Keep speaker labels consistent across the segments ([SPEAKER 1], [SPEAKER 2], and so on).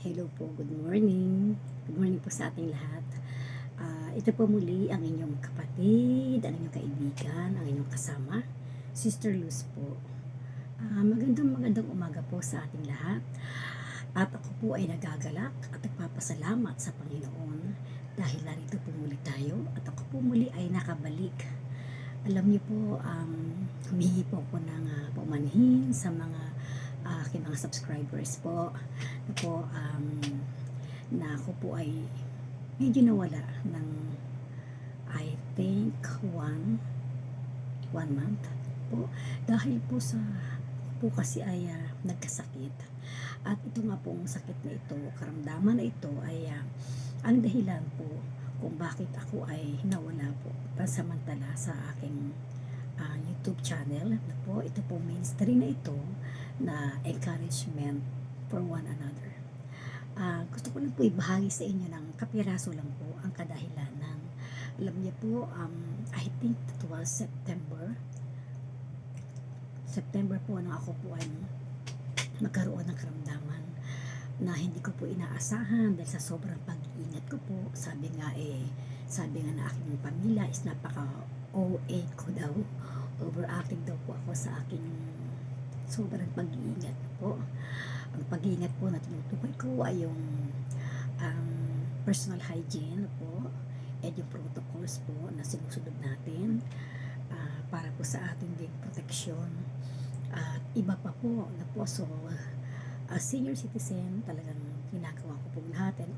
[SPEAKER 1] Hello po, good morning. Good morning po sa ating lahat. Ito po muli ang inyong kapatid, ang inyong kaibigan, ang inyong kasama, Sister Luz po. Magandang umaga po sa ating lahat. At ako po ay nagagalak at nagpapasalamat sa Panginoon dahil narito po muli tayo at ako po muli ay nakabalik. Alam niyo po, humihingi po ako ng paumanhin sa aking mga subscribers po na na ako po ay medyo nawala ng I think one month po dahil po sa po kasi ay nagkasakit at ito nga pong sakit na ito, karamdaman na ito ay ang dahilan po kung bakit ako ay nawala po pansamantala sa aking YouTube channel na po. Ito po ministry na ito na encouragement for one another. Gusto ko lang po ibahagi sa inyo ng kapiraso lang po ang kadahilanan. Alam niyo po, I think it was September po nang ako po ay magkaroon ng karamdaman na hindi ko po inaasahan dahil sa sobrang pag-iingat ko po. Sabi nga na aking pamilya is napaka OA ko daw, overactive daw po ako sa aking sobrang pag-iingat po. Ang pag-iingat po na tinutukoy ko ay yung personal hygiene po and yung protocols po na sinusunod natin para po sa ating ding proteksyon at iba pa po na po. So as senior citizen talagang ginagawa ko po lahat and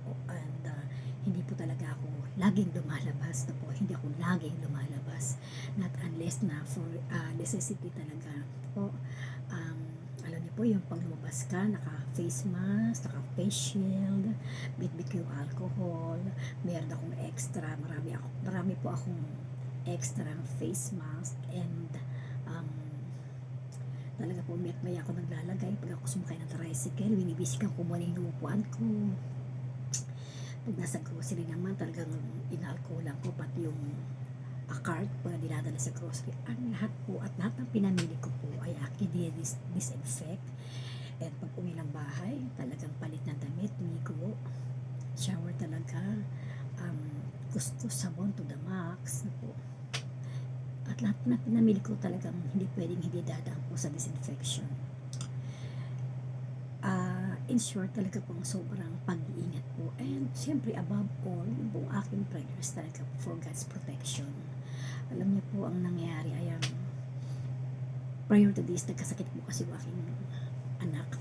[SPEAKER 1] hindi po talaga ako laging lumalabas na po, hindi ako laging lumalabas, not unless na for necessity talaga po. Alam niyo po yung pag lumabas ka, naka face mask, naka face shield, bitbit ko yung alcohol, meron akong extra, marami po akong extra face mask and talaga po may ako naglalagay pag ako sumakay ng tricycle, binibisikan ko muna yung upuan ko. Pag nasa grocery naman, talagang inaalkoholan ko pati yung cart po na dinadala sa grocery. Ang lahat po at lahat ng pinamili ko po ay akin disinfect. And pag uwi ng bahay, talagang palit ng damit, ligo, shower talaga, kuskus, sabon to the max na po. At lahat na pinamili ko talagang hindi pwedeng hindi dadaan po sa disinfection. In short, talaga pong sobrang pag-iingat po. And siyempre, above all, yung po aking prayers talaga for God's protection. Alam niyo po, ang nangyayari ay prior to this, nagkasakit po kasi yung aking anak.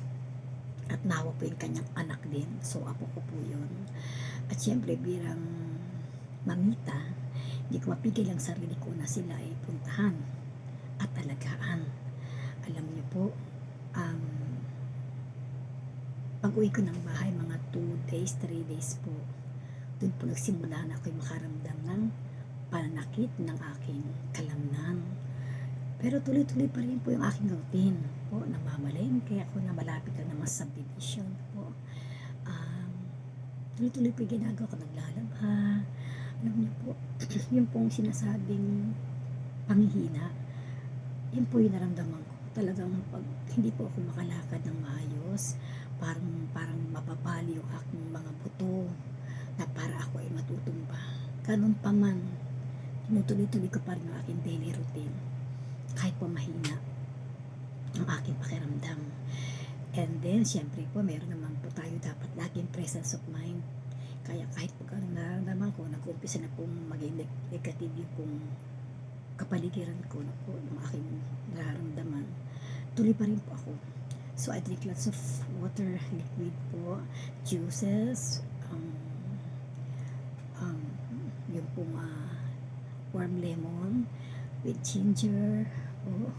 [SPEAKER 1] At nawa po yung kanyang anak din. So, apo ko po yun. At siyempre, bilang mamita, hindi ko mapigil ang sarili ko na sila ay puntahan at alagaan. Alam niyo po, pag-uwi ko ng bahay, mga 2 days, 3 days po, doon po nagsimula na ako'y makaramdam ng pananakit ng aking kalamnan. Pero tuloy-tuloy pa rin po yung aking routine po, namamalengke kaya ako na malapit na mga subdivision po. Tuloy-tuloy po yung ginagawa ko, naglalaba. Alam niyo po, yung pong sinasabing panghihina, yun po yung naramdaman ko. Talagang pag hindi po ako makalakad ng maayos, parang mapapali yung aking mga buto na para ako ay matutumba. Ganun pa man, tinutuloy-tuloy ko pa rin ang aking daily routine kahit po mahina ang aking pakiramdam. And then, syempre po, meron naman po tayo dapat laging presence of mind. Kaya kahit po anong nararamdaman ko, nag-umpisa na pong maging negative yung pong kapaligiran ko na po ng aking nararamdaman, tuloy pa rin po ako. So I drink lots of water, liquid po, juices, yung pong warm lemon with ginger po,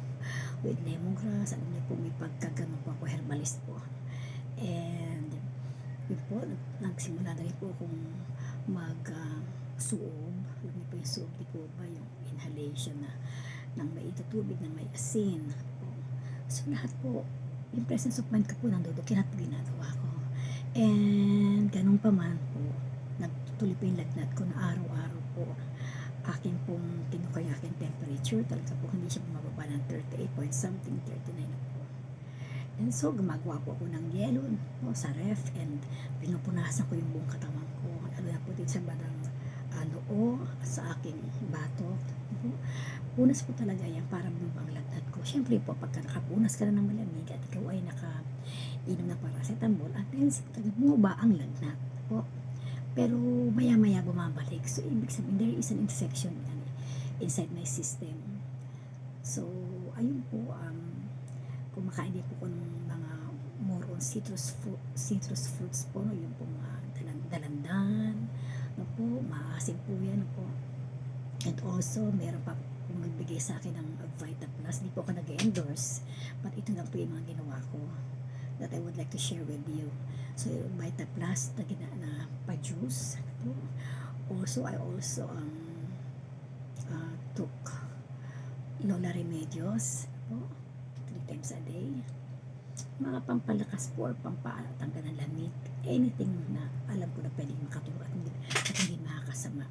[SPEAKER 1] with lemongrass. Alam niyo po, may pagkagano po ako, herbalist po. And yun po, nagsimula na rin po akong mag-suob. Alam niyo po yung suob, di po ba yung inhalation na ng may tubig na may asin po. So lahat po, yung presence of mind ko po nandoon, kaya po ginagawa ko. And ganun pa man po, nagtuloy po yung lagnat ko na araw-araw po. Akin pong tinukay aking temperature, talaga po hindi siya bumababa ng 38 point something, 39 na po. And so, gumagawa po ako ng yelo po sa ref and pinupunasan ko yung buong katawan ko. Lalo na po din sa bandang noo at sa aking batok. Po. Punas po talaga yan para bumaba ang lagnat ko. Siyempre po, pagka nakapunas ka na ng malamig at ikaw ay nakainom ng paracetamol, at tendency po talaga bumaba ang lagnat po. Pero maya-maya bumabalik. So, ibig sabihin, there is an infection inside my system. So, ayun po, kumakain din po ko ng mga more on citrus fruits po, no? Yung po mga dalandan, no po, maasim po yan, no po. And also, meron pa pong nagbigay sa akin ng Vita Plus. Di po ako nag-endorse, but ito lang po yung mga ginawa ko that I would like to share with you. So, Vita Plus na pa-juice po. Also, I also took Lola Remedios po, 3 times a day. Mga pampalakas po or pampatanggal ng lamig, anything na alam ko na pwedeng makatulong at hindi makakasama.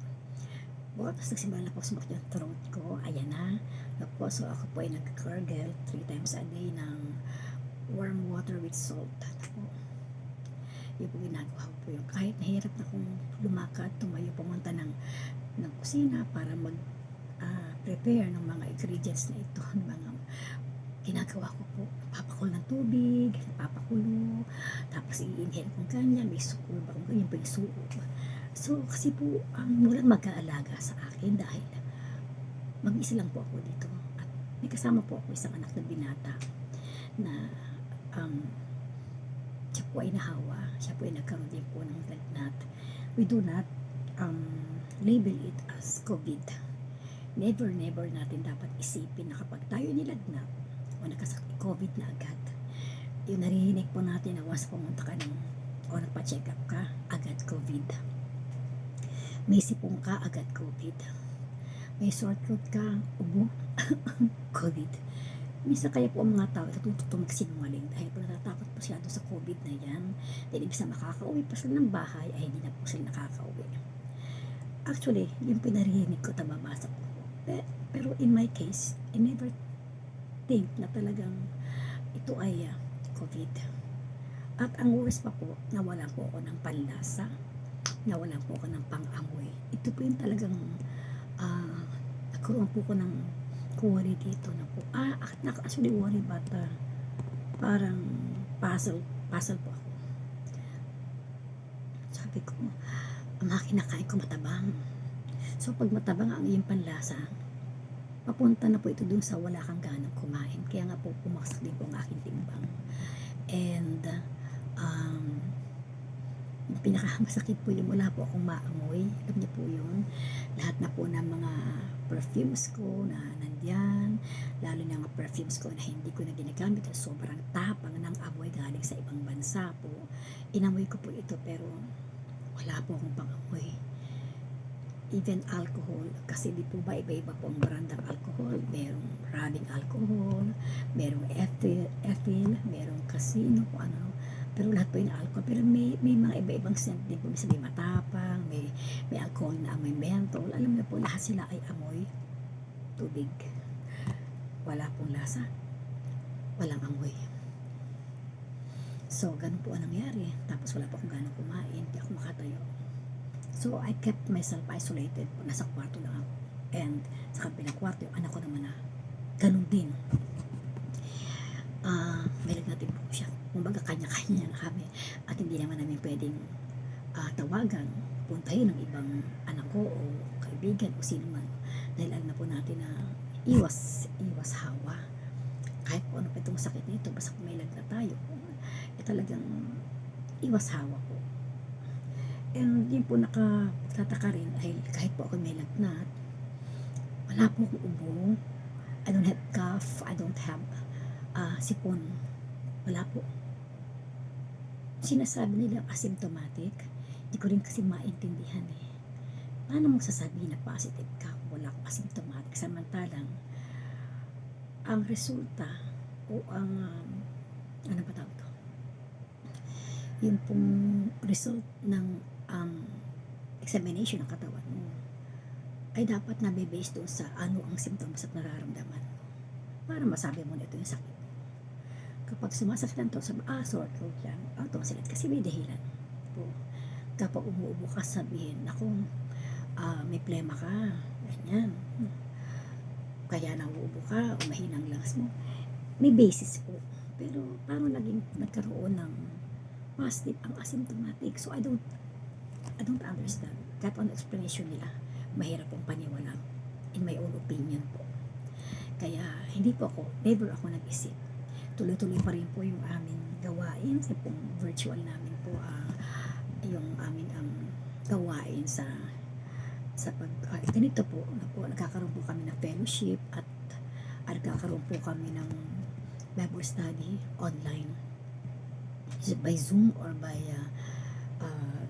[SPEAKER 1] Tapos nagsimula na po sumakit yung throat ko, ayan na. Tapos so ako po ay nag-gargle 3 times a day ng warm water with salt. Po. Yung po ginagawa ko po yun. Kahit nahirap na akong lumakad, tumayo, pumunta ng kusina para prepare ng mga ingredients na ito, ng mga ginagawa ko po, papakulo ng tubig, papakulo, tapos i-inhale kong ganyan, may sukul ba kung ganyan, may suog. So, kasi po, walang mag-aalaga sa akin dahil mag-isa lang po ako dito. At may kasama po ako isang anak na binata na siya po ay nahawa, siya po ay nagkaroon din po ng lagnat. We do not label it as COVID. Never natin dapat isipin na kapag tayo nilagnat o nakasakit COVID na agad, yung naririnig po natin na once pumunta ka o nagpa-check up ka, agad COVID. May sipong ka, agad COVID. May sore throat ka, ubo, COVID. Minsan kaya po ang mga tao natututo magsinungaling dahil po natatakot po sila doon sa COVID na yan. Dahil ibig sa makakauwi pa sila ng bahay ay hindi na po sila nakakauwi. Actually, yung pinaririnig ko, tababasa po. Pero in my case, I never think na talagang ito ay COVID. At ang worst pa po, nawalan po ako ng panlasa, nawalan po ako ng pang-amoy. Ito po yung talagang nagkaroon po ko ng worry dito na po. Actually worry but parang puzzle po ako. Sabi ko, ang mga kinakain ko matabang. So, pag matabang ang iyong panlasa, papunta na po ito dun sa wala kang ganang kumain. Kaya nga po, pumaksak din po ang aking timbang. And, yung pinakamasakit po yung wala po akong maamoy. Alam niyo po yun. Lahat na po ng mga perfumes ko na nandyan, lalo na mga perfumes ko na hindi ko na ginagamit at sobrang tapang ng amoy galing sa ibang bansa po. Inamoy ko po ito pero wala po akong pang-amoy. Even alcohol, kasi di po ba iba-iba po ang brand ng alcohol. Merong rubbing alcohol, merong ethyl, merong casino, kung ano. Pero lahat po yung alcohol. Pero may mga iba-ibang scent din po. May matapang, may alcohol na amoy menthol. Alam niyo po, lahat sila ay amoy tubig. Wala pong lasa, walang amoy. So, ganun po ang nangyari. Tapos wala po akong ganang kumain, hindi ako makatayo. So, I kept myself isolated. Nasa kwarto lang ako. And sa kabilang kwarto, yung anak ko naman na ganun din. May natin po siya. Kumbaga, kanya-kanya na kami. At hindi naman namin pwedeng tawagan, puntahin ng ibang anak ko o kaibigan o sino man. Dahil alam na po natin na iwas hawa. Kahit po ano pa itong sakit na ito, basta may lagnat tayo, talagang iwas hawa po. And yun po nakatataka rin ay kahit po ako may lagnat, wala po akong ubo, I don't have cough, I don't have sipon, wala po. Sinasabi nila asymptomatic, hindi ko rin kasi maintindihan eh. Paano mong sasabihin na positive ka kung wala akong asymptomatic, samantalang ang resulta o ang ano ba tawag to? Yung pong result ng examination ng katawan mo ay dapat nabe-base doon sa ano ang symptoms at nararamdaman mo para masabi mo na ito yung sakit mo. Kapag sumasaktan to sa sore throat yan, tonsillitis kasi may dahilan po. Kapag umuubo ka, sabihin, naku, may plema ka, ganyan. Kaya nauubo ka, o mahinang lungs mo. May basis po. Pero parang nagkaroon ng positive ang asymptomatic. So I don't understand. Kahit ano explanation nila, mahirap pong paniwalaan in my own opinion po. Kaya never ako nag-isip. Tuloy-tuloy pa rin po yung aming gawain sa pong virtual namin po, yung aming gawain sa ganito po, nagkakaroon po kami ng fellowship at nagkakaroon po kami ng Bible study online. Is it by Zoom or by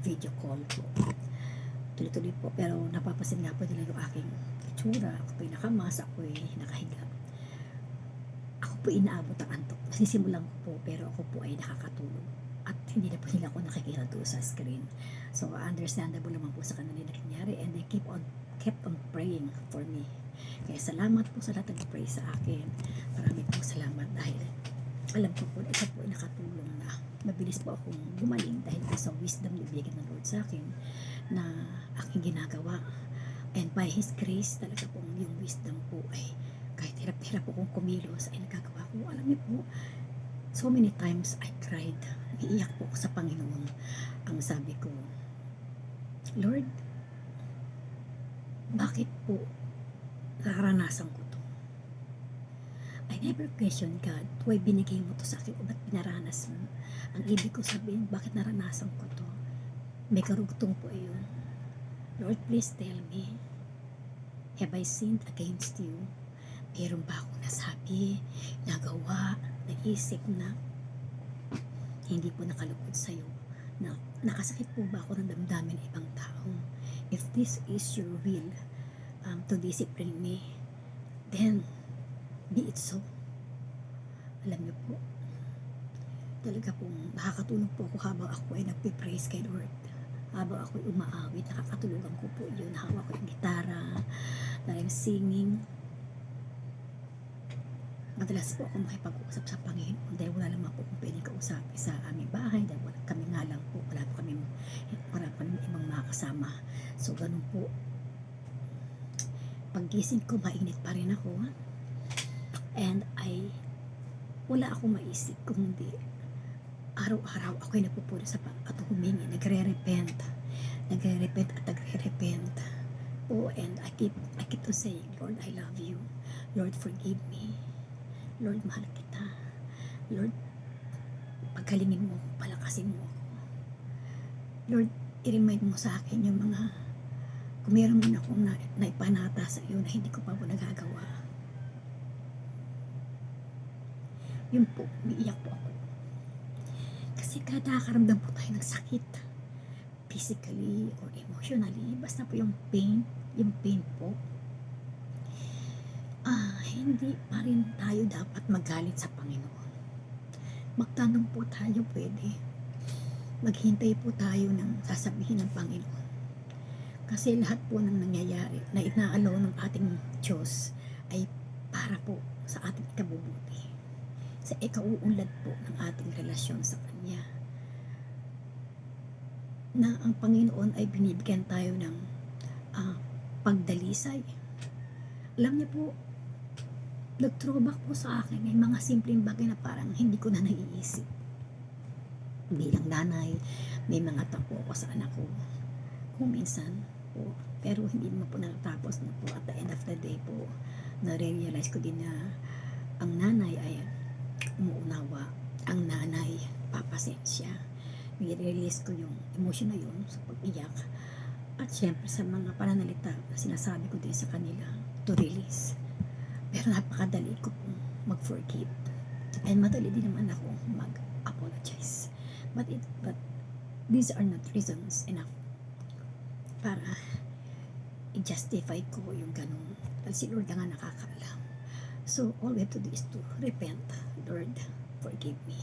[SPEAKER 1] video call po. Tuloy-tuloy po, pero napapasin nga po nila yung aking itsura. Ako po yung nakamas, ako yung nakahiga. Ako po inaabot ang antok. Nasisimulan ko po, pero ako po ay nakakatulog. At hindi na po nila ako nakikita doon sa screen. So, understandable naman po sa kanila na nangyari, and they kept on praying for me. Kaya salamat po sa lahat ng pray sa akin. Marami po salamat dahil alam ko po, isa po ay nakatulong na mabilis po akong gumaling dahil po sa wisdom na ibigay ng Lord sa akin na aking ginagawa. And by His grace, talaga pong yung wisdom po ay kahit hirap-hirap po kong kumilos ay nagagawa ko. Alam niyo po, so many times I cried. Iiyak po ako sa Panginoon. Ang sabi ko, Lord, bakit po nararanasan ko to? I never question God, why binigay mo to sa akin o ba't pinaranas mo? Ang ibig ko sabihin, bakit naranasan ko to? May karugtong po yun. Lord, please tell me, have I sinned against you? Meron ba akong nasabi, nagawa, naisip na hindi po nakalugod sa'yo? Na nakasakit po ba ako ng damdamin ng ibang tao? If this is your will to discipline me, then be it so. Alam niyo po, talaga pong nakakatulog po ako habang ako ay nagpipraise kay Lord. Habang ako ay umaawit, nakakatulugan ko po yun. Hawak ko yung gitara, na I'm singing. Madalas po ako makipag-usap sa Panginoon dahil wala naman po kung pwedeng kausapin sa aming bahay dahil kami nga lang po, wala po kami ibang mga kasama. So ganun po, paggising ko mainit pa rin ako, and wala akong maisip kung hindi araw-araw ako'y nagpupuno sa at humingi, nagre-repent at nagre-repent po, and I keep on saying, Lord, I love you. Lord, forgive me. Lord, mahal kita. Lord, pagkalingin mo ako, palakasin mo ako. Lord, i-remind mo sa akin yung mga, kung meron man akong naipanata sa iyo na hindi ko pa po nagagawa. Yun po, umiiyak po ako. Kasi kada nakakaramdam po tayo ng sakit, physically or emotionally, basta po yung pain po, hindi pa rin tayo dapat magalit sa Panginoon. Magtanong po tayo, pwede. Maghintay po tayo ng sasabihin ng Panginoon. Kasi lahat po ng nangyayari na inaalaw ng ating Diyos ay para po sa ating ikabubuti. Sa ikauunlad po ng ating relasyon sa Kanya. Na ang Panginoon ay binibigyan tayo ng pagdalisay. Alam niyo po, nag-throwback po sa akin may mga simpleng bagay na parang hindi ko na naiisip. Bilang nanay, may mga tapo ko sa anak ko. Kung minsan po, pero hindi naman po natapos na po. At the end of the day po, na-realize ko din na ang nanay ay umuunawa. Ang nanay, papasensya. I-release ko yung emotion na yun sa pag-iyak. At syempre sa mga pananalita na sinasabi ko din sa kanila to release. Pero napakadali ko pong mag-forgive. And madali din naman ako mag-apologize. But these are not reasons enough para i-justify ko yung ganun. Dahil si Lord na nga nakakaalam. So, all we have to do is to repent. Lord, forgive me.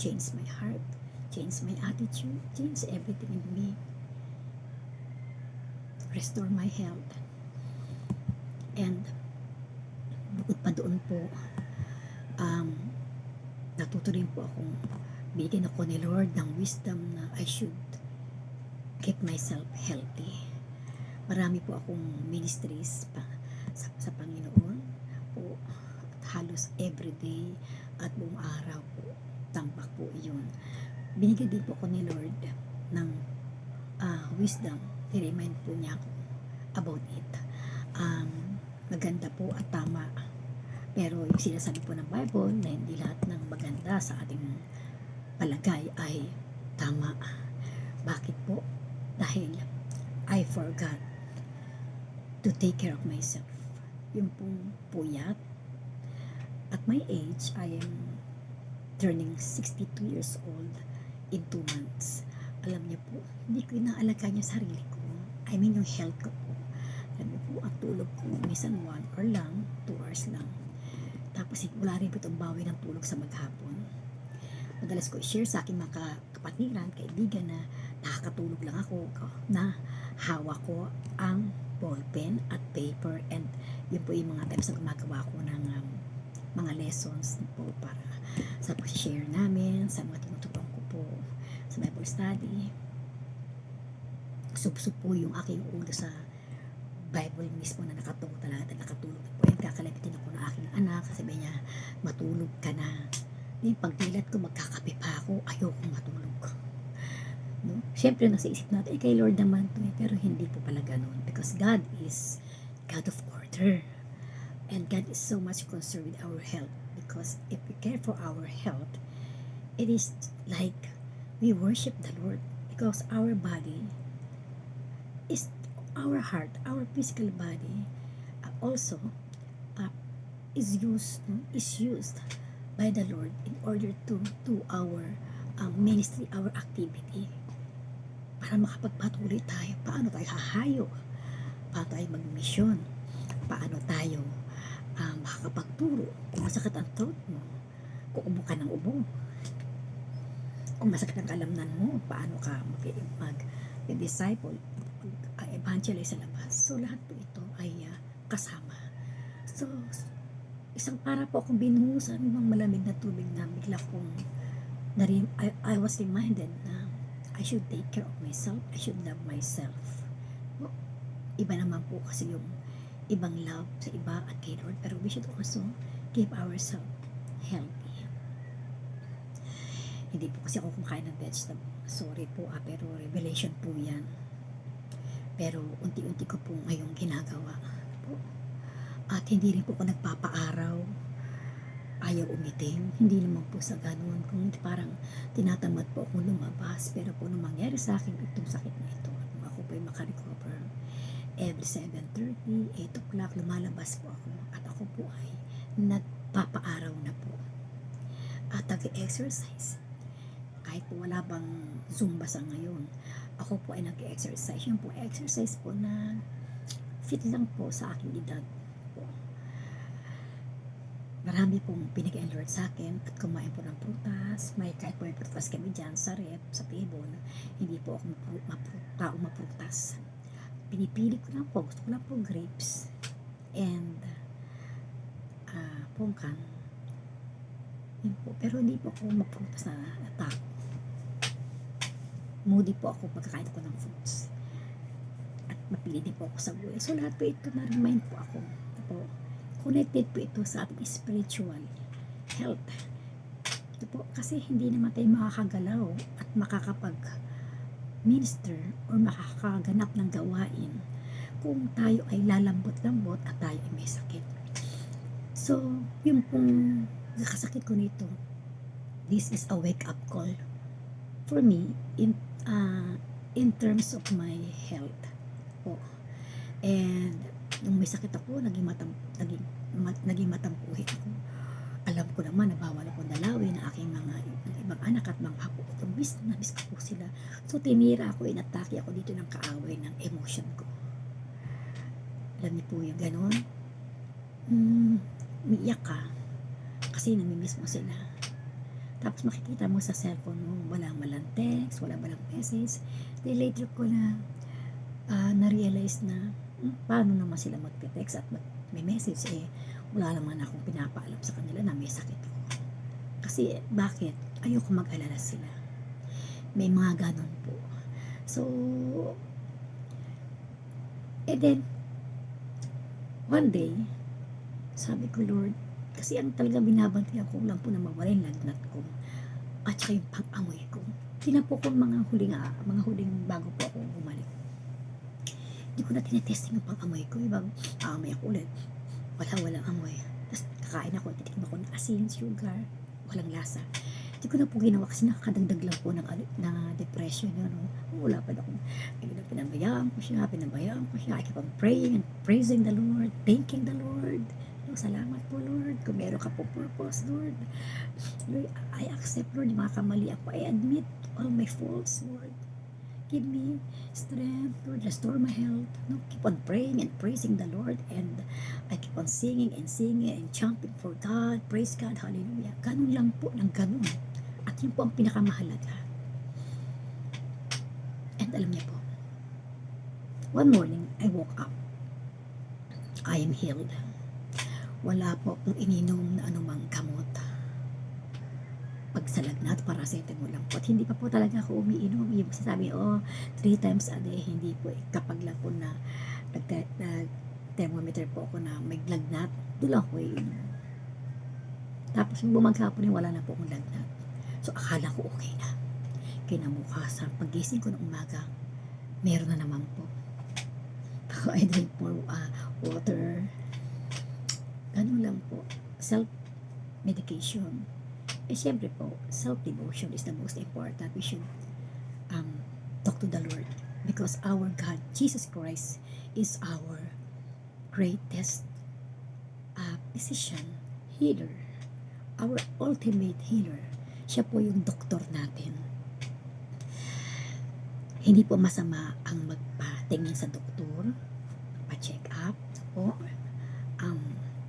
[SPEAKER 1] Change my heart. Change my attitude. Change everything in me. Restore my health. And bukod pa doon po, natuto rin po akong bigyan ako ni Lord ng wisdom na I should keep myself healthy. Marami po akong ministries sa Panginoon po, at halos everyday at buong araw po, tambak po yun. Binigyan din po ako ni Lord ng wisdom. I-remind po niya ako about it. Maganda po at tama. Pero yung sinasabi po ng Bible na hindi lahat ng maganda sa ating palagay ay tama. Bakit po? Dahil I forgot to take care of myself. Yung pong puyat. At my age, I am turning 62 years old in 2 months. Alam niyo po, hindi ko inaalagaan yung sarili ko. I mean yung health ko po. Alam niyo po, ang tulog ko, minsan 1 hour lang, 2 hours lang. Tapos wala rin po itong bawi ng tulog sa maghapon. Madalas ko i-share sa aking mga kapatiran, kaibigan na nakakatulog lang ako, na hawak ko ang ballpen at paper, and yun po yung mga times na gumagawa ko ng mga lessons po para sa pag-share namin, sa mga tinuturuan ko po sa Bible study. Sup-sup po yung aking ulo sa Bible mismo na nakatulog talaga, nakatulog po. Yan, kakalapitin ako ng aking anak, sabi niya, matulog ka na. Yung pagdilat ko, magkakape pa ako, ayokong matulog. No? Siyempre, nasa isip natin, kay Lord naman to, pero hindi po pala ganun. Because God is God of order. And God is so much concerned with our health. Because if we care for our health, it is like we worship the Lord. Because our body is our heart, our physical body also is used by the Lord in order to do our ministry, our activity, para makapagpatuloy tayo. Paano tayo hahayo? Paano tayo mag-mission? Paano tayo makakapagturo? Kung masakit ang throat mo, kung ubo ka ng ubo, kung masakit ang kalamnan mo, paano ka mag-disciple, evangelize sa labas. So lahat po ito ay kasama. So isang para po akong binuhusan ng malamig na tubig na bigla kong I was reminded na I should take care of myself, I should love myself. Iba naman po kasi yung ibang love sa iba at kay Lord, pero we should also keep ourselves healthy. Hindi po kasi ako kumakain ng vegetable. Sorry po pero revelation po yan. Pero unti-unti ko po ngayong ginagawa po. At hindi rin po ako nagpapaaraw, ayaw umitim, hindi naman po sa ganun, kung parang tinatamad po akong lumabas. Pero po nung mangyari sa akin itong sakit na ito, at ako po ay makarecover, every 7:30, 8 o'clock lumalabas po ako, at ako po ay nagpapaaraw na po at nag-exercise. Kahit po wala bang Zumba sa ngayon, ako po ay nag-exercise. Yung po exercise po na fit lang po sa aking edad po. Marami pong binigay ang Lord sa akin, at kumain po ng prutas. Kahit po may prutas kami dyan sa rep, sa table, hindi po ako maprutas. Pinipili ko lang po, gusto ko lang po grapes and pongkan. Yun po. Pero hindi po ako maprutas na tao. Moody po ako pagkakain ko ng fruits. At mapili din po ako sa gulay. So lahat po ito na-remind po ako. Po, connected po ito sa ating spiritual health. Ito po, kasi hindi naman tayo makakagalaw at makakapag-minister or makakaganap ng gawain kung tayo ay lalambot-lambot at tayo ay may sakit. So, yung pong nakasakit ko nito, this is a wake-up call for me in terms of my health po. And nung may sakit ako, naging matampuhin ako. Alam ko naman na bawal akong dalawin na aking mga ibang anak at mga apo. Ito, miss ko po sila. So tinira ako, inatake ako dito ng kaaway ng emotion ko. Alam niyo po yung ganon, umiiyak ka kasi namimiss mo sila. Tapos makikita mo sa cellphone mo, walang text, walang message. Then later ko na na-realize na paano naman sila magte-text at may message, wala naman akong pinapaalam sa kanila na may sakit ako. Kasi Kasi bakit? Ayoko mag-alala sila. May mga ganon po. So, and then, one day, sabi ko, Lord, kasi ang talagang binabantayan ko lang po na mawala yung lagnat ko at saka yung pang-amoy ko. Tinapo ko mga huling bago po ako bumalik. Hindi ko na tinetesting yung pang-amoy ko. Ibang amoy ako ulit. Walang amoy. Tapos kakain ako, titikman ko ng asin, sugar, walang lasa. Hindi ko na po ginawa kasi nakakadagdag lang po ng depression yun. No? Wala pa ako. Pinabayaan ko siya. I keep on praying and praising the Lord, thanking the Lord. Salamat po, Lord. Kung meron ka po purpose, Lord. Lord, I accept, Lord, yung mga kamali ako. I admit all my faults, Lord. Give me strength, Lord. Restore my health. No, keep on praying and praising the Lord. And I keep on singing and chanting for God. Praise God. Hallelujah. Ganun lang po ng ganun. At yun po ang pinakamahalaga. And alam niyo po, one morning, I woke up. I am healed. Wala po akong ininom na anumang gamot. Pagsalagnat, paracetamol lang po. At hindi pa po talaga ako umiinom. Yung sasabi, 3 times a day. Hindi po. Kapag lang po na nag-thermometer po ako na may lagnat, doon lang ako iinom. Tapos yung bumagkapon, wala na po akong lagnat. So, akala ko okay na. Kinabukasan, pagising ko ng umaga, meron na naman po. I drink more water. Ganun lang po. Self-medication. Siyempre po, self-devotion is the most important. We should talk to the Lord. Because our God, Jesus Christ, is our greatest physician, healer. Our ultimate healer. Siya po yung doktor natin. Hindi po masama ang magpatingin sa doktor, magpa-check up, po.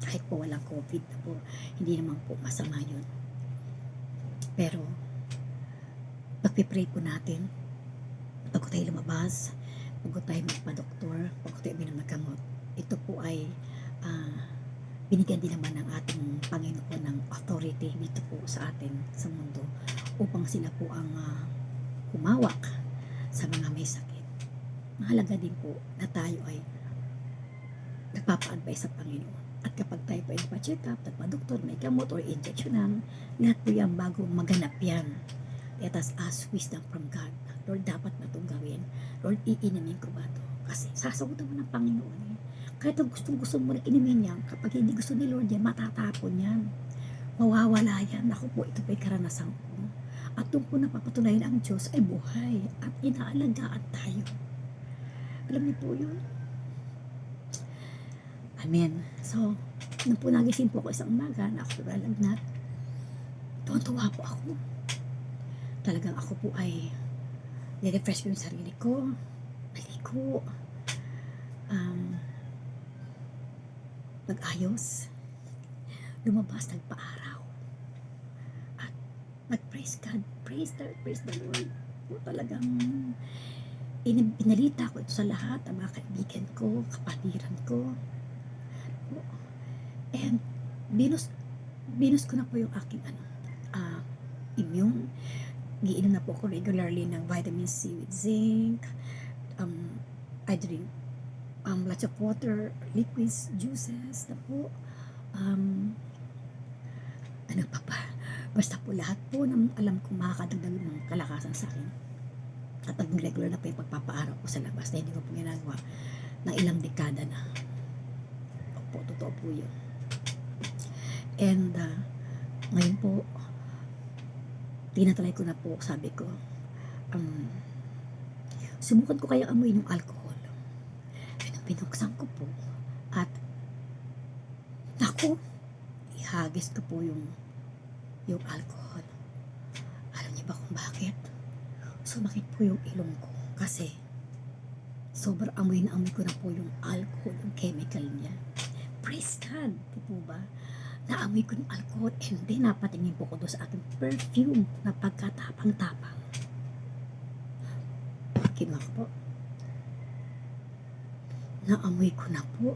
[SPEAKER 1] Kahit po walang COVID na po, hindi naman po masama yun. Pero, pagpipray po natin, bago tayo lumabas, bago tayo magpa-doktor, bago tayo minamagamot, ito po ay binigyan din naman ng ating Panginoon ng authority dito po sa atin, sa mundo, upang sila po ang humawak sa mga may sakit. Mahalaga din po na tayo ay nagpapa-advise sa Panginoon. At kapag tayo po ay nagpa-check up, nagpa-doktor, may gamot or injectionan, lahat po yan bago maganap yan. Let us ask wisdom from God. Lord, dapat na itong gawin. Lord, iinimin ko ba ito? Kasi sasagutan mo ng Panginoon eh. Kahit gusto mo na inimin yan, kapag hindi gusto ni Lord yan, matatapon yan. Mawawala yan. Ako po, ito po ay karanasan ko. At doon po napapatunayan ang Diyos ay buhay at inaalagaan tayo. Alam niyo po yun? Amen. So, nung po nagising po ako isang umaga na ako nalagnat, tuwa po ako. Talagang ako po ay nirefresh ko yung sarili ko, naligo, nag-ayos, lumabas, nagpa-araw, at nag-praise God, praise the Lord. Po talagang inalita ko ito sa lahat ng mga kaibigan ko, kapatiran ko. And binus ko na po yung aking immune. Giinom na po ako regularly ng vitamin C with zinc. I drink lots of water, liquids, juices na po. Ano pa ba? Basta po lahat po ng alam ko makakadagdag ng kalakasan sa akin. At regular na po yung pagpapaaraw ko sa labas na hindi ko po ginagawa ng ilang dekada na. Opo, totoo po yun. And ngayon po, tinatry ko na po, sabi ko, subukan ko kaya amoy ng alcohol. Pinuksan ko po. At, naku, ihagis ko po yung alcohol. Alam niyo ba kung bakit? Sumakit po yung ilong ko. Kasi, sobrang amoy na amoy ko na po yung alcohol, yung chemical niya. Praise God, di po ba? Naamoy ko yung alcohol and then napatingin po ko doon sa aking perfume na pagkatapang-tapang. Kinuha ko po. Naamoy ko na po.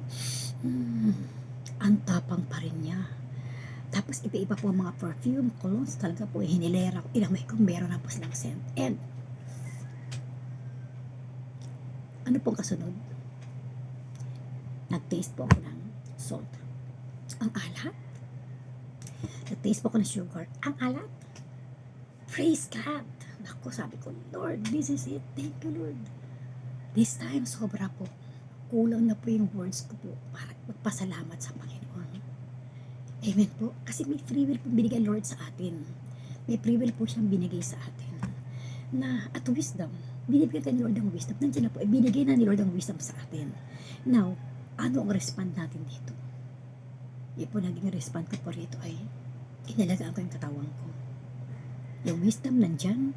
[SPEAKER 1] Ang tapang pa rin niya. Tapos iba-iba po ang mga perfume, colognes, talaga po hinilera ko, inamoy ko, meron na po silang scent. And ano pong kasunod? Nag-taste po ako ng salt. Ang alat. Nag-taste po ako ng sugar. Ang alat. Praise God. Naku, sabi ko, Lord, this is it. Thank you, Lord. This time, sobra po. Kulang na po yung words ko po para magpasalamat sa Panginoon. Amen po. Kasi may free will po binigay Lord sa atin. May free will po siyang binigay sa atin. Na at wisdom. Binibigay ka ni Lord ng wisdom. Nandiyan na po. Binigay na ni Lord ang wisdom sa atin. Now, ano ang respond natin dito? Yung po naging respond ko po rito ay inalagaan ko yung katawan ko. Yung wisdom nandyan,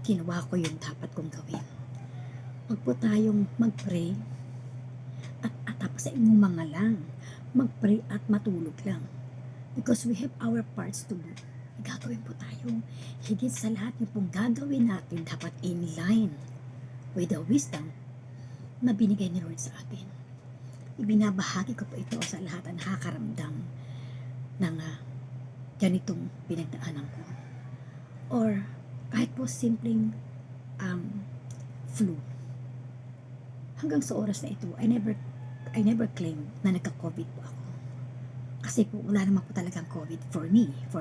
[SPEAKER 1] ginawa ko yung dapat kong gawin. Huwag po tayong mag-pray at tapos sa inyong lang. Mag-pray at matulog lang. Because we have our parts to do. Gagawin po tayo. Higit sa lahat yung pong gagawin natin dapat in line with the wisdom na binigay ni Lord sa atin. Ibinabahagi ko po ito sa lahat ang nakakaramdam ng ganitong pinagdaanan ko. Or kahit po simpleng flu. Hanggang sa oras na ito, I never claim na nagka-COVID po ako. Kasi po wala naman po talagang COVID for me po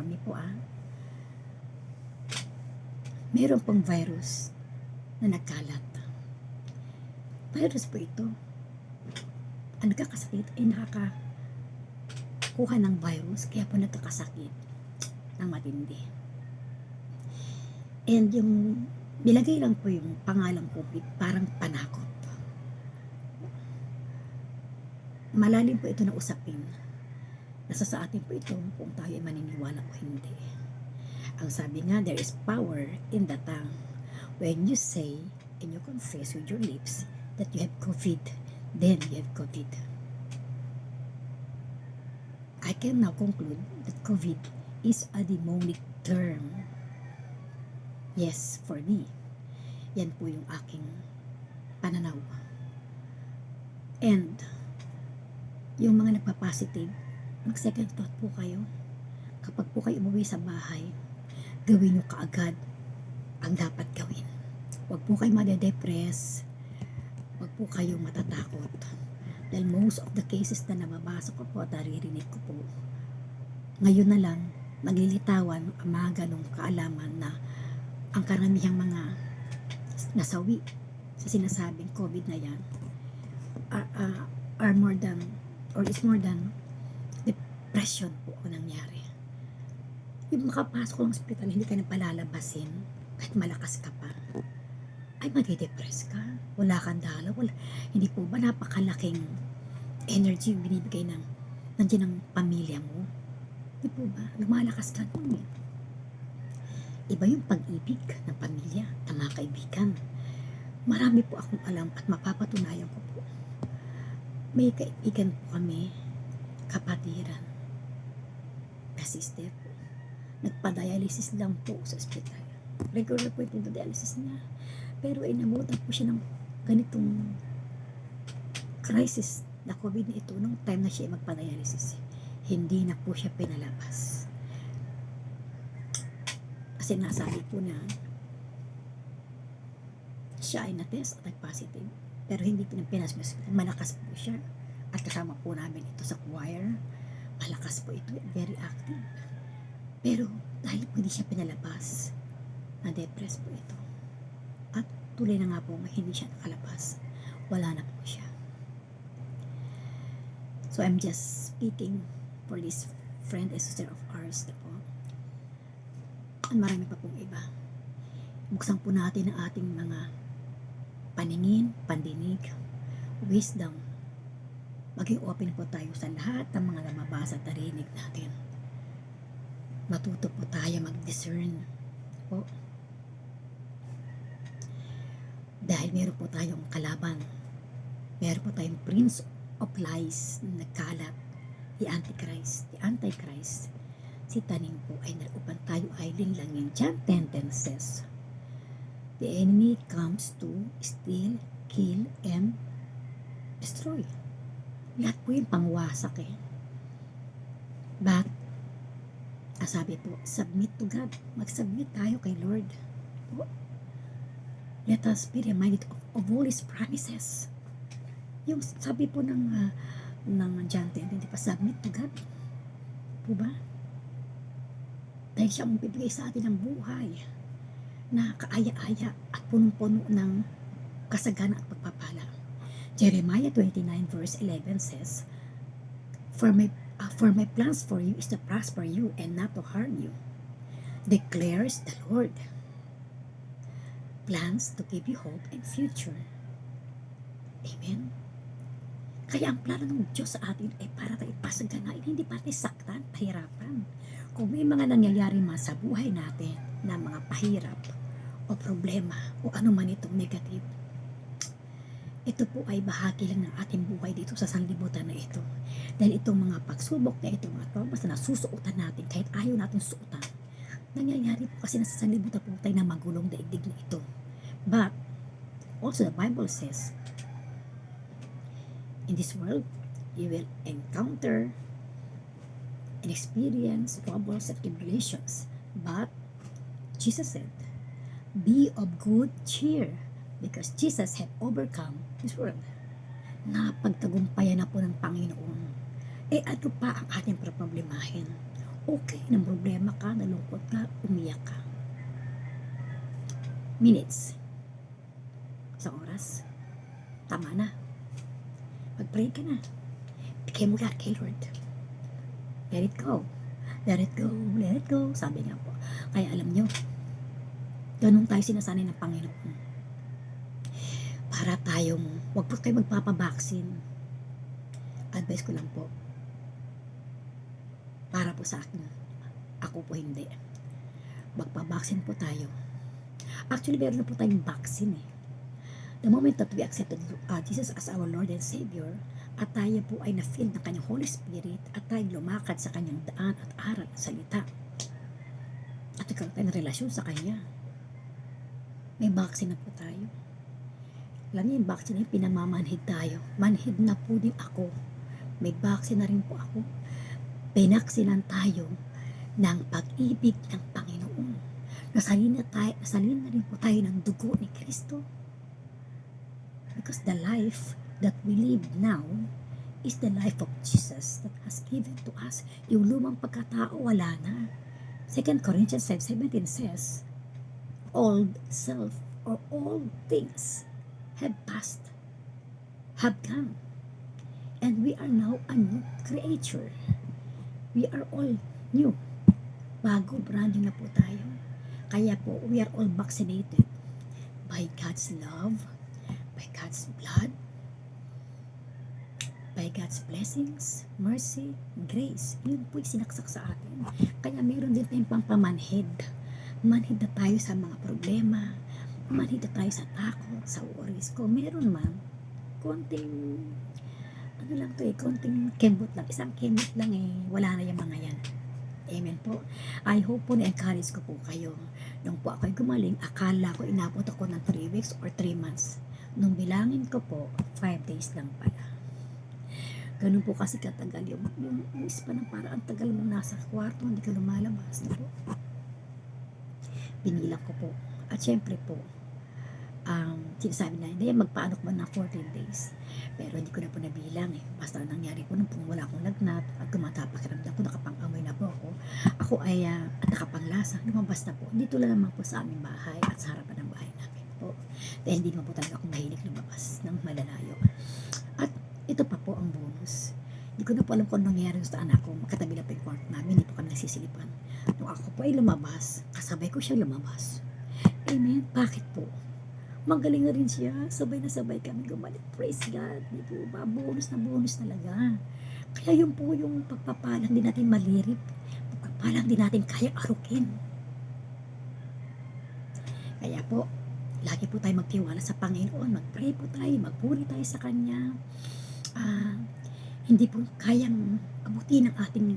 [SPEAKER 1] meron pong virus na nagkalat. Virus po ito. Ang nagkakasakit ay nakakakuha ng virus, kaya po nagkakasakit ng matindi. And yung nilagay lang po yung pangalang COVID, parang panakot. Malalim po ito na usapin. Nasa sa atin po ito kung tayo ay maniniwala o hindi. Ang sabi nga, there is power in the tongue. When you say and you confess with your lips that you have COVID, then you have COVID. I can now conclude that COVID is a demonic term. Yes, for me. Yan po yung aking pananaw. And yung mga nagpa-positive, mag-second thought po kayo. Kapag po kayo umuwi sa bahay, gawin nyo kaagad ang dapat gawin. Huwag po kayo made-depress. Huwag po kayo matatakot. Dahil most of the cases na nababasa ko po at naririnig ko po, ngayon na lang, naglilitawan ang mga ganong kaalaman na ang karamihang mga nasawi sa sinasabing COVID na yan are more than, or is more than depression po ang nangyari. Yung makapasok ng hospital, hindi ka na palalabasin kahit malakas ka pa, ay madidepress ka, wala kang dalaw, hindi po ba napakalaking energy yung binibigay nandiyan ng pamilya mo? Hindi po ba, lumalakas ka nun eh. Iba yung pag-ibig ng pamilya, ng mga kaibigan. Marami po akong alam at mapapatunayan ko po. May kaibigan po kami, kapatiran, na sister po. Nagpa-dialysis lang po sa ospital. Regular po yung dialysis niya. Pero inabutan po siya ng ganitong crisis na COVID na ito nung time na siya magpa-dialysis. Hindi na po siya pinalabas. Kasi nasabi po na siya ay na-test at nag-positive. Pero hindi pinasmas. Malakas po siya. At kasama po namin ito sa choir. Malakas po ito. Very active. Pero dahil po hindi siya pinalabas, na-depress po ito. At tuloy na nga po, hindi siya nakalabas. Wala na po siya. So I'm just speaking for this friend and sister of ours na po. At marami pa pong iba. Buksan po natin ang ating mga paningin, pandinig, wisdom. Maging open po tayo sa lahat ng mga namabasa at narinig natin. Matuto po tayo mag-discern po. Dahil meron po tayong kalaban. Meron po tayong prince of lies na nagkalat. The Antichrist. Si Taning po ay nalupan tayo ay linlangin. John 10:10 says, the enemy comes to steal, kill, and destroy. Lahat po yung pangwasak eh. But sabi po, submit to God. Mag-submit tayo kay Lord. Po. Let us be reminded of all His promises. Yung sabi po ng John 10, hindi pa submit to God. Po ba? Dahil siya ang bibigay sa atin ng buhay na kaaya-aya at punong-puno ng kasagana at pagpapala. Jeremiah 29 verse 11 says, For my plans for you is to prosper you and not to harm you, declares the Lord. Plans to give you hope and future. Amen. Kaya ang plano ng Diyos sa atin ay para tayo pasaganain, hindi para tayo saktan, pahirapan. Kung may mga nangyayari man sa buhay natin na mga pahirap o problema o ano man itong negative, ito po ay bahagi lang ng ating buhay dito sa sanlibutan na ito. Dahil itong mga pagsubok na ito, mga traumas na nasusuotan natin kahit ayaw natin suotan, nangyayari po kasi nasa sanlibutan po tayo ng magulong daigdig na ito. But also the Bible says, in this world, you will encounter and experience troubles and tribulations. But Jesus said, be of good cheer because Jesus had overcome this world. Napagtagumpayan na po ng Panginoon. Eh ano pa ang ating problemahin? Okay, ng problema ka, nalungkot ka, umiyak ka. Minutes. Isang oras. Tama na. Mag-pray ka na. Bigay mo lahat kay Lord. Let it go. Let it go. Let it go. Sabi nga po. Kaya alam nyo, ganun tayo sinasanay ng Panginoon. Para tayong, wag po kayo magpapabaksin. Advice ko lang po. Para po sa akin. Ako po hindi. Magpabaksin po tayo. Actually, meron na po tayong vaccine eh. The moment that we accepted Jesus as our Lord and Savior, at tayo po ay na-fill ng kanyang Holy Spirit, at tayo lumakad sa kanyang daan at aral at salita, at ikaw tayo ng relasyon sa kanya, may vaccine na po tayo. Alam niyo yung vaccine na yun, pinamamanhid tayo. Manhid na po din ako. May vaccine na rin po ako. Pinaksinan tayo ng pag-ibig ng Panginoon. Nasalin na rin po tayo ng dugo ni Kristo. Because the life that we live now is the life of Jesus that has given to us. Yung lumang pagkatao, wala na. 2 Corinthians 5:17 says, old self or all things have passed, have gone, and we are now a new creature. We are all new. Bago, brand new na po tayo. Kaya po, we are all vaccinated by God's love, by God's blood, by God's blessings, mercy, grace. Yun po yung sinaksak sa atin. Kaya meron din tayong pampamanhid. Manhid na tayo sa mga problema. Manhid na tayo sa takot, sa worries. Kung meron man, konting, ano lang to eh, konting kembot lang. Isang kembot lang eh, wala na yung mga yan. Amen po. I hope po na-encourage ko po kayo. Nung po ako'y gumaling, akala ko inabot ako ng 3 weeks or 3 months. Nung bilangin ko po, 5 days lang pala. Ganun po kasi katagal yung isip pa ng parang tagal mong nasa kwarto, hindi ka lumalabas. No? Binilang ko po. At syempre po, sinasabi na, hindi, magpaano ko ba na 14 days. Pero hindi ko na po nabilang eh. Basta nangyari po nung wala akong lagnat at gumatapakiramdam ko, nakapang-amoy na po ako. Ako ay at nakapanglasa, lumabas na po. Dito lang naman po sa aming bahay at sa harapan ng bahay namin po. Dahil hindi naman po talaga akong mahilig lumabas ng malalayo. At ito pa po ang bonus. Hindi ko na po alam kung anong nangyari sa anak ko. Makatabi lang po yung kwarto namin, hindi po kami nasisilipan. Nung ako po ay lumabas, kasabay ko siya lumabas. Amen. Bakit po? Magaling na rin siya. Sabay na sabay kami gumalit. Praise God. Di po ba? Bonus na bonus talaga. Kaya yun po yung pagpapalang din natin malirip. Pagpapalang din natin kaya arukin. Kaya po, lagi po tayo magtiwala sa Panginoon. Mag-pray po tayo. Magpuri tayo sa Kanya. Hindi po kayang abutin ng ating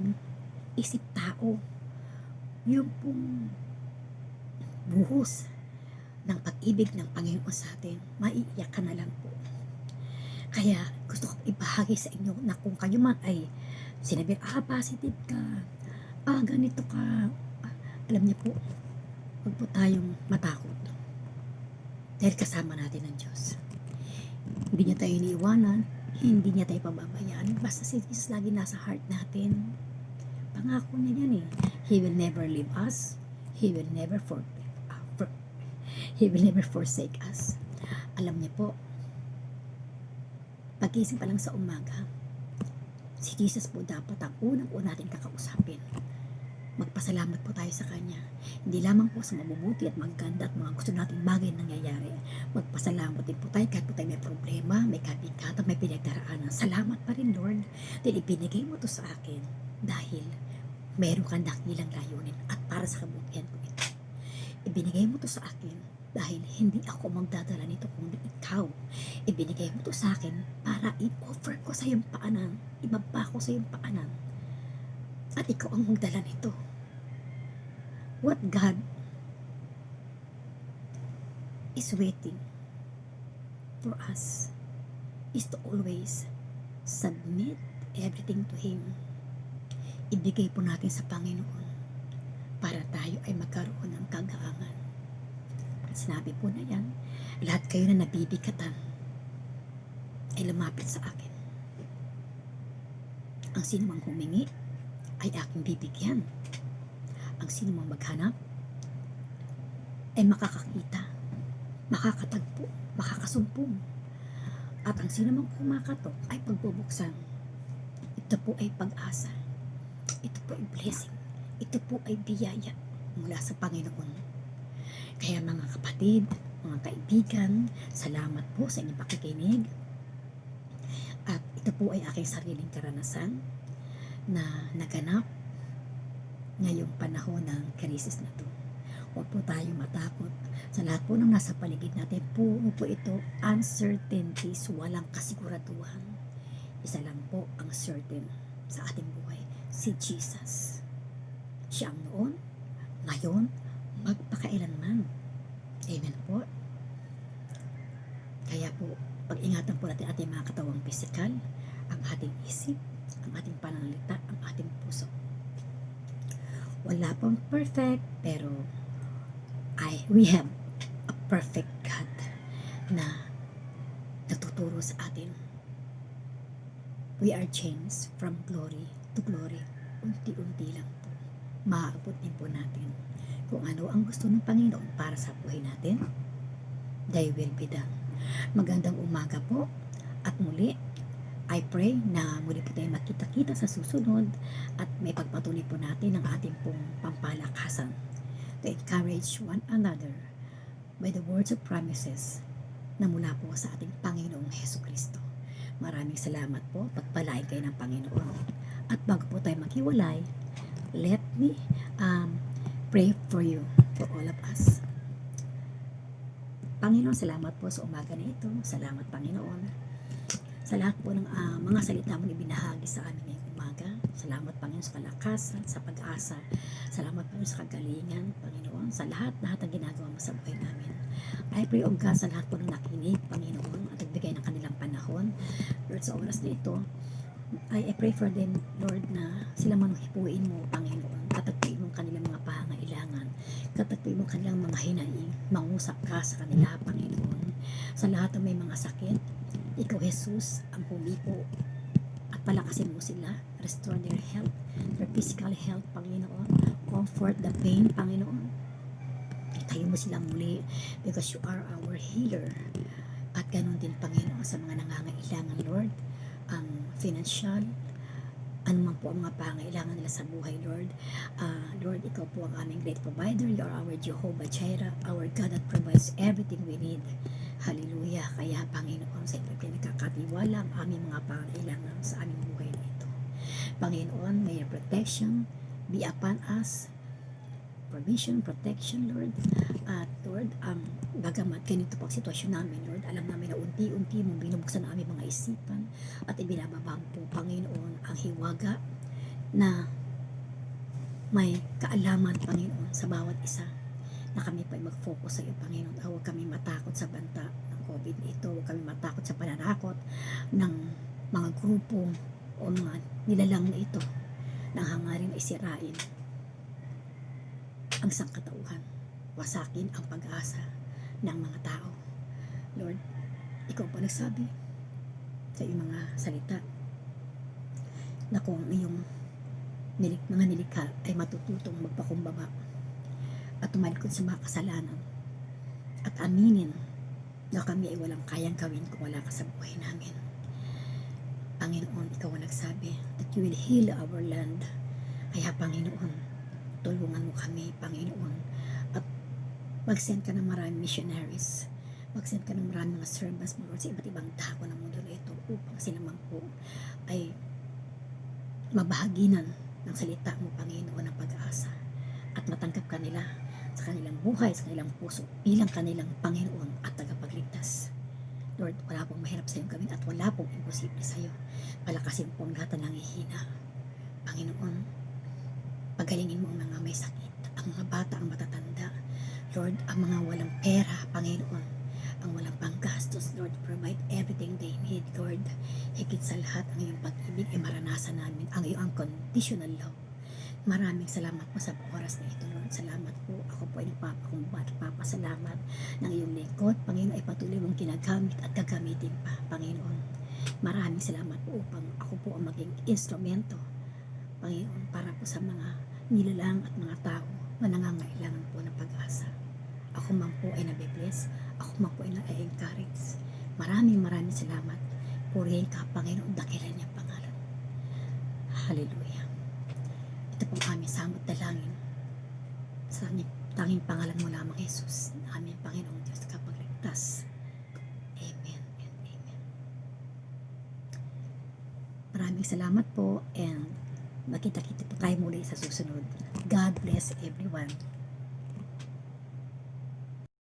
[SPEAKER 1] isip tao. Yung pong buhos ng pag-ibig ng Panginoon sa atin, maiiyak ka na lang po. Kaya gusto ko ibahagi sa inyo na kung kayo man ay sinabi, positive ka, ganito ka, ah, alam niyo po, huwag po tayong matakot dahil kasama natin ang Diyos. Hindi niya tayo iniiwanan, hindi niya tayo pababayaan. Basta si Jesus lagi nasa heart natin. Pangako niya yan eh. He will never leave us. He will never He will never forsake us. Alam niya po, pagising pa lang sa umaga, si Jesus po dapat ang unang-una natin kakausapin. Magpasalamat po tayo sa Kanya. Hindi lamang po sa mabubuti at maganda at mga gusto nating bagay nangyayari. Magpasalamat din po tayo kahit po tayo may problema, may kabigatan, may pinagdaraanan. Salamat pa rin, Lord, dahil ibinigay mo to sa akin dahil meron kang dakilang layunin at para sa kabutihan ko ito. Ibinigay mo to sa akin dahil hindi ako magdadala nito kundi ikaw. Ibinigay mo to sa akin para i-offer ko sa iyong paanan, ibaba ko sa iyong paanan, at ikaw ang magdala nito. What God is waiting for us is to always submit everything to Him. Ibigay po natin sa Panginoon para tayo ay magkaroon ng kagaangan. At sinabi po na yan, lahat kayo na nabibigatan ay lumapit sa akin. Ang sino mang humingi ay aking bibigyan. Ang sino mang maghanap ay makakakita, makakatagpo, makakasumpong. At ang sino mang kumakatok ay pagbubuksan. Ito po ay pag-asa. Ito po ay blessing. Ito po ay biyaya mula sa Panginoon. Kaya mga kapatid, mga kaibigan, salamat po sa inyong pakikinig. At ito po ay aking sariling karanasan na naganap ngayong panahon ng krisis na to. Huwag po tayong matakot. Sa lahat po ng nasa paligid natin po ito uncertainties, walang kasiguraduhan. Isa lang po ang certain sa ating buhay, si Jesus. Siya ang noon, ngayon, magpakailanman. Amen po. Kaya po, pag-ingatan po natin ating mga katawang pisikal, ang ating isip, ang ating pananalita, ang ating puso. Wala pong perfect, pero we have a perfect God na natuturo sa atin. We are changed from glory to glory. Unti-unti lang po. Maaabot din po natin kung ano ang gusto ng Panginoon para sa buhay natin. Thy will be done. Magandang umaga po. At muli, I pray na muli po tayo makita-kita sa susunod at may pagpatuloy po natin ang ating pong pampalakasan to encourage one another by the words of promises na mula po sa ating Panginoong Hesukristo. Maraming salamat po. Pagpalain kayo ng Panginoon. At bago po tayo maghiwalay, let me pray for you, for all of us. Panginoon, salamat po sa umaga na ito. Salamat, Panginoon, sa lahat po ng mga salita mo ibinahagi sa amin ngayong umaga. Salamat, Panginoon, sa kalakasan, sa pag-asa. Salamat, Panginoon, sa kagalingan, Panginoon, sa lahat ng ginagawa mo sa buhay namin. I pray, O God, sa lahat po ng nakinig, Panginoon, at nagbigay ng kanilang panahon. Lord, sa oras na ito, I pray for them, Lord, na sila manuhipuin mo, Panginoon. Katagpuin mo kanilang mga pangailangan. Katagpuin mo kanilang mga hinaing. Mangusap ka sa kanila, Panginoon. Sa lahat ng may mga sakit, Ikaw, Jesus, ang humipo at palakasin mo sila. Restore their health, their physical health, Panginoon. Comfort the pain, Panginoon. Itayo mo sila muli because you are our healer. At ganun din, Panginoon, sa mga nangangailangan, Lord, ang financial, anuman po ang mga pangailangan nila sa buhay, Lord. Lord, Ikaw po ang aming great provider. You are our Jehovah Jireh, our God that provides everything we need. Hallelujah. Kaya, Panginoon, sa ito pinagkakatiwala ang aming mga pangailangan sa aming buhay na ito. Panginoon, may your protection be upon us. Provision, protection, Lord. At Lord, bagamat ganito po ang sitwasyon namin, Lord, alam namin na unti-unti mong binubuksan ang aming mga isipan at ibinababang po, Panginoon, ang hiwaga na may kaalaman, Panginoon, sa bawat isa, na kami po ay mag-focus sa iyo, Panginoon. Huwag kami matakot sa banta ng COVID ito. Huwag kami matakot sa pananakot ng mga grupo o mga nilalang na ito nang hangarin ay sirain ang sangkatauhan, wasakin ang pag-asa ng mga tao. Lord, ikaw pa nagsabi sa iyong mga salita na kung iyong mga nilikha ay matututong magpakumbaba at tumalikod sa mga kasalanan at aminin na kami ay walang kayang gawin kung wala ka sa buhay namin. Panginoon, ikaw ang nagsabi that you will heal our land. Kaya Panginoon, tulungan mo kami, Panginoon, at mag-send ka ng maraming missionaries, mag-send ka ng maraming mga servants mo, Lord, sa iba't ibang dako ng mundo na ito upang sila man po ay mabahaginan ng salita mo, Panginoon, ng pag-asa at matanggap ka nila sa kanilang buhay, sa kanilang puso bilang kanilang Panginoon at tagapagligtas. Lord, wala pong mahirap sa iyong gawin at wala pong imposible sa iyo. Palakasin po ang lahat ng nangihina. Panginoon, pagalingin mo ang mga may sakit, ang mga bata, ang matatanda. Lord, ang mga walang pera, Panginoon, ang walang panggastos, Lord, provide everything they need, Lord. Higit sa lahat, ang iyong pag-ibig ay maranasan namin, ang iyong unconditional love. Maraming salamat po sa oras na ito, Lord. Salamat po. Ako po ay nagpapakumbat, papasalamat ng iyong lingkod. Panginoon, ay patuloy mong ginagamit at gagamitin pa, Panginoon. Maraming salamat po upang ako po ang maging instrumento, Panginoon, para po sa mga nilalang at mga tao na nangangailangan po ng pag-asa. Ako man po ay nabibless, ako man po ay na-encourage. Maraming salamat. Purihin ka, Panginoon, dakilan niyang pangalan. Hallelujah. Ito pong aming samot dalangin sa tanging pangalan mo lamang, Jesus, na aming Panginoong Diyos kapagligtas. Amen and amen. Maraming salamat po and magkita-kita po tayo muli sa susunod. God bless everyone.